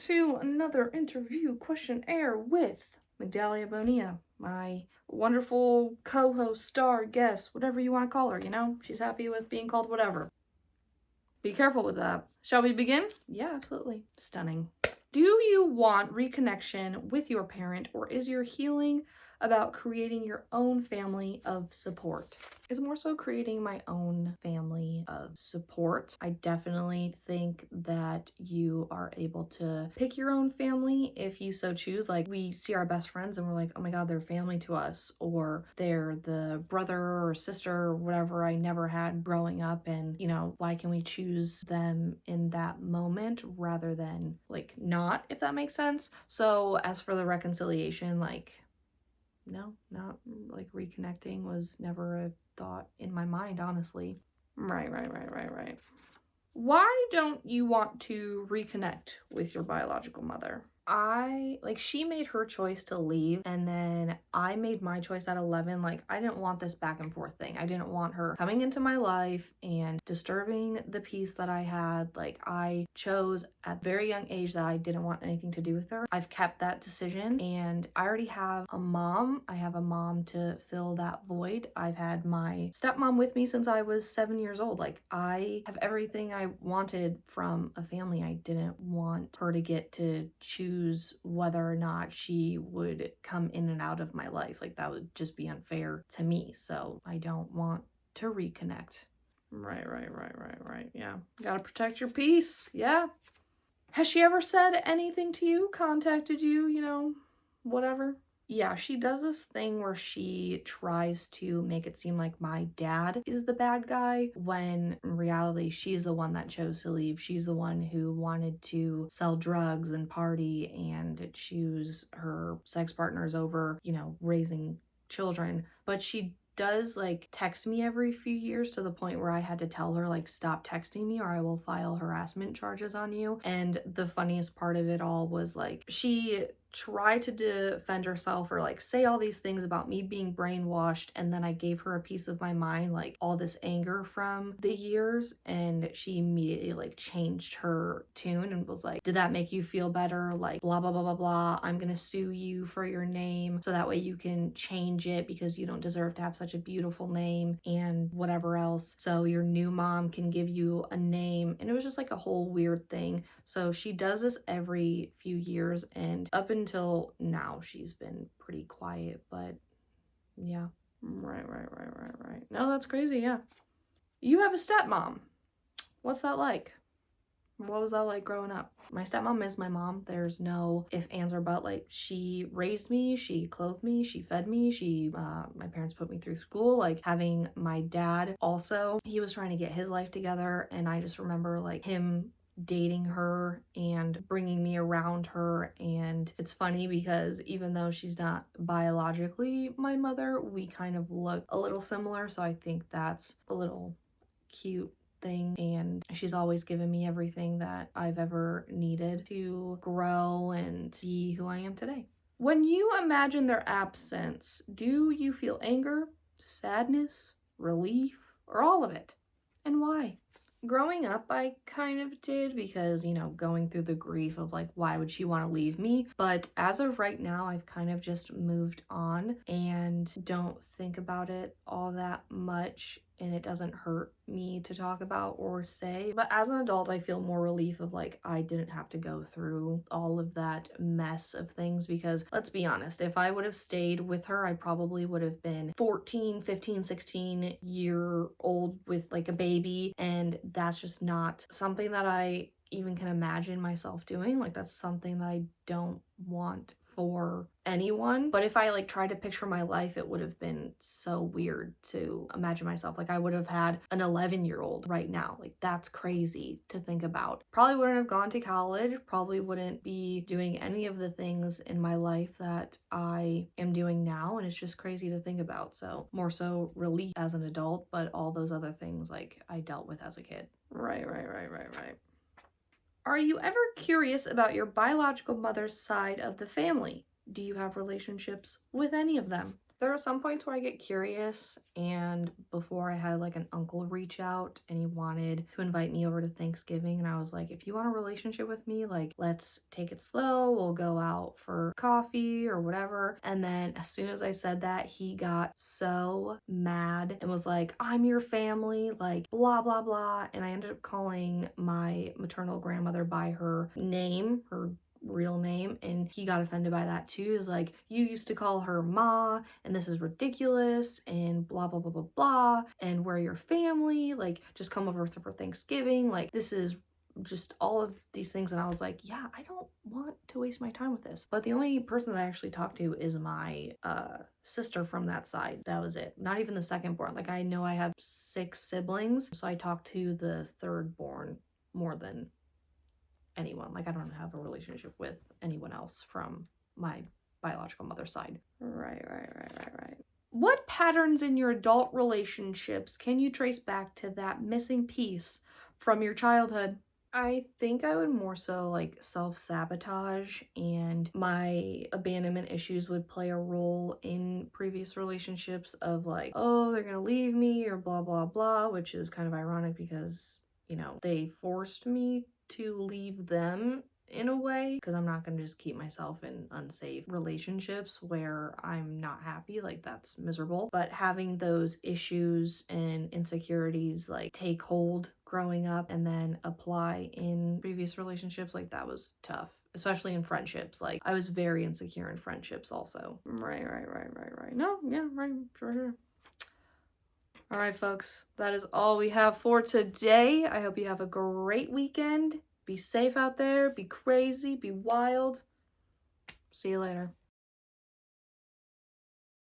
to another interview questionnaire with Migdalia Bonilla, my wonderful co-host, star, guest, whatever you want to call her, She's happy with being called whatever. Be careful with that. Shall we begin? Yeah, absolutely. Stunning. Do you want reconnection with your parent, or is your healing about creating your own family of support? It's more so creating my own family of support. I definitely think that you are able to pick your own family if you so choose. Like, we see our best friends and we're like, oh my God, they're family to us, or they're the brother or sister or whatever I never had growing up. And, why can we choose them in that moment rather than not, if that makes sense? So as for the reconciliation, no, not reconnecting was never a thought in my mind, honestly. Right. Why don't you want to reconnect with your biological mother? She made her choice to leave, and then I made my choice at 11. I didn't want this back and forth thing. I didn't want her coming into my life and disturbing the peace that I had. I chose at a very young age that I didn't want anything to do with her. I've kept that decision, and I already have a mom. I have a mom to fill that void. I've had my stepmom with me since I was 7 years old. I have everything I wanted from a family. I didn't want her to get to choose whether or not she would come in and out of my life. That would just be unfair to me. So I don't want to reconnect. Right. Yeah. Gotta protect your peace. Yeah. Has she ever said anything to you? Contacted you, whatever? Yeah, she does this thing where she tries to make it seem like my dad is the bad guy, when in reality, she's the one that chose to leave. She's the one who wanted to sell drugs and party and choose her sex partners over, raising children. But she does text me every few years, to the point where I had to tell her stop texting me or I will file harassment charges on you. And the funniest part of it all was she tried to defend herself or say all these things about me being brainwashed, and then I gave her a piece of my mind, all this anger from the years, and she immediately changed her tune and was like, did that make you feel better? Blah blah blah blah blah, I'm gonna sue you for your name so that way you can change it because you don't deserve to have such a beautiful name and whatever else, so your new mom can give you a name. And it was just a whole weird thing. So she does this every few years, and up until now she's been pretty quiet, but yeah. Right. No, that's crazy. Yeah. You have a stepmom. What's that like? What was that like growing up? My stepmom is my mom. There's no if, ands, or but. She raised me, she clothed me, she fed me, my parents put me through school. Having my dad also, he was trying to get his life together, and I just remember him dating her and bringing me around her. And it's funny because even though she's not biologically my mother, we kind of look a little similar, so I think that's a little cute thing. And she's always given me everything that I've ever needed to grow and be who I am today. When you imagine their absence, do you feel anger, sadness, relief, or all of it? And why? Growing up, I kind of did because, going through the grief of why would she want to leave me? But as of right now, I've kind of just moved on and don't think about it all that much, and it doesn't hurt me to talk about or say. But as an adult, I feel more relief of I didn't have to go through all of that mess of things, because let's be honest, if I would have stayed with her, I probably would have been 14, 15, 16-year-old with a baby, and that's just not something that I even can imagine myself doing. That's something that I don't want for anyone. But if I tried to picture my life, it would have been so weird to imagine myself. I would have had an 11-year-old right now. That's crazy to think about. Probably wouldn't have gone to college, probably wouldn't be doing any of the things in my life that I am doing now, and it's just crazy to think about. So more so relief as an adult, but all those other things I dealt with as a kid. Right. Are you ever curious about your biological mother's side of the family? Do you have relationships with any of them? There are some points where I get curious, and before I had like an uncle reach out and he wanted to invite me over to Thanksgiving, and I was like, if you want a relationship with me, like let's take it slow, we'll go out for coffee or whatever. And then as soon as I said that, he got so mad and was like, I'm your family, like blah blah blah. And I ended up calling my maternal grandmother by her name, her real name, and he got offended by that too. Is like, you used to call her Ma, and this is ridiculous, and blah blah blah blah blah, and we're your family, like just come over for Thanksgiving, like this is just all of these things. And I was like, yeah, I don't want to waste my time with this. But the only person that I actually talked to is my sister from that side. That was it. Not even the second born. Like, I know I have 6 siblings, so I talked to the third born more than anyone. Like, I don't have a relationship with anyone else from my biological mother's side. Right. What patterns in your adult relationships can you trace back to that missing piece from your childhood? I think I would more so like self-sabotage, and my abandonment issues would play a role in previous relationships of like, oh, they're gonna leave me or blah blah blah, which is kind of ironic because, you know, they forced me to leave them in a way, because I'm not going to just keep myself in unsafe relationships where I'm not happy. Like, that's miserable. But having those issues and insecurities like take hold growing up and then apply in previous relationships, like that was tough, especially in friendships. Like, I was very insecure in friendships also. Right. No, yeah, right, sure. All right, folks, that is all we have for today. I hope you have a great weekend. Be safe out there, be crazy, be wild. See you later.